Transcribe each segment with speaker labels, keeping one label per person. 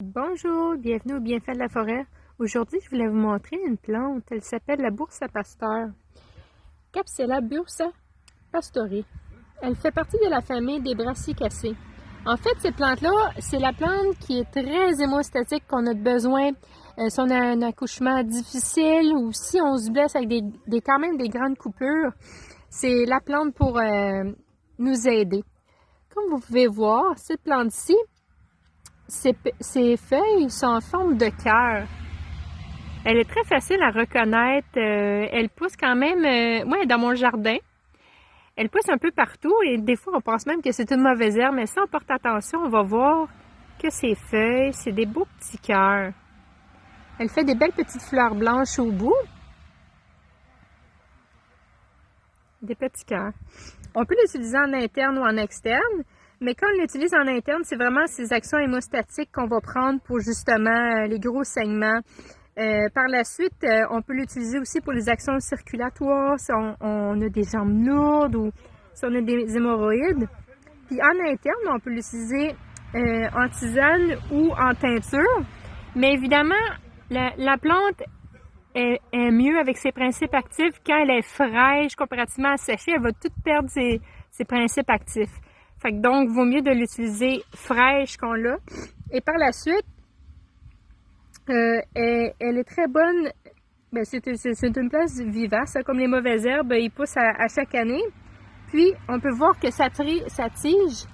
Speaker 1: Bonjour, bienvenue au Bienfait de la forêt. Aujourd'hui, je voulais vous montrer une plante. Elle s'appelle la Bursa pasteur. Capsella bursa pastori. Elle fait partie de la famille des brassicacées. En fait, cette plante-là, c'est la plante qui est très hémostatique, qu'on a besoin si on a un accouchement difficile ou si on se blesse avec quand même des grandes coupures. C'est la plante pour nous aider. Comme vous pouvez voir, cette plante-ci, ses feuilles sont en forme de cœur. Elle est très facile à reconnaître. Elle pousse quand même, moi, dans mon jardin. Elle pousse un peu partout et des fois, on pense même que c'est une mauvaise herbe. Mais si on porte attention, on va voir que ses feuilles, c'est des beaux petits cœurs. Elle fait des belles petites fleurs blanches au bout. Des petits cœurs. On peut l'utiliser en interne ou en externe. Mais quand on l'utilise en interne, c'est vraiment ces actions hémostatiques qu'on va prendre pour justement les gros saignements. Par la suite, on peut l'utiliser aussi pour les actions circulatoires, si on a des jambes lourdes ou si on a des hémorroïdes. Puis en interne, on peut l'utiliser en tisane ou en teinture. Mais évidemment, la plante est mieux avec ses principes actifs quand elle est fraîche comparativement à séchée. Elle va tout perdre ses principes actifs. Fait que donc, vaut mieux de l'utiliser fraîche qu'on l'a. Et par la suite, elle est très bonne. Ben, c'est une plante vivace, comme les mauvaises herbes, ils poussent à chaque année. Puis, on peut voir que sa tige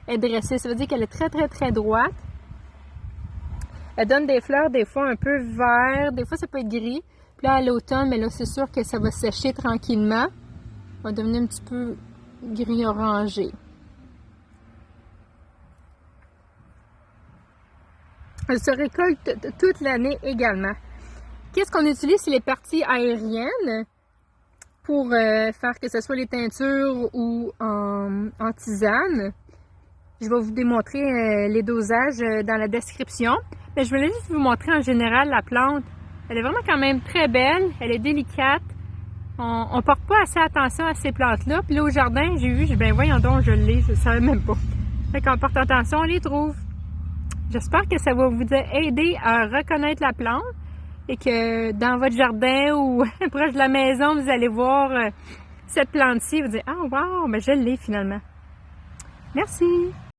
Speaker 1: est dressée. Ça veut dire qu'elle est très, très, très droite. Elle donne des fleurs, des fois un peu vert, des fois ça peut être gris. Puis là, à l'automne, mais là, c'est sûr que ça va sécher tranquillement. Ça va devenir un petit peu gris-orangé. Elle se récolte toute l'année également. Qu'est-ce qu'on utilise? C'est les parties aériennes pour faire que ce soit les teintures ou en tisane. Je vais vous démontrer les dosages dans la description. Mais je voulais juste vous montrer en général la plante. Elle est vraiment quand même très belle. Elle est délicate. On ne porte pas assez attention à ces plantes-là. Puis là, au jardin, j'ai vu, ben voyons donc, je l'ai, je ne savais même pas. Fait qu'on porte attention, on les trouve. J'espère que ça va vous aider à reconnaître la plante et que dans votre jardin ou proche de la maison, vous allez voir cette plante-ci et vous dire « Ah, wow, mais je l'ai finalement. » Merci!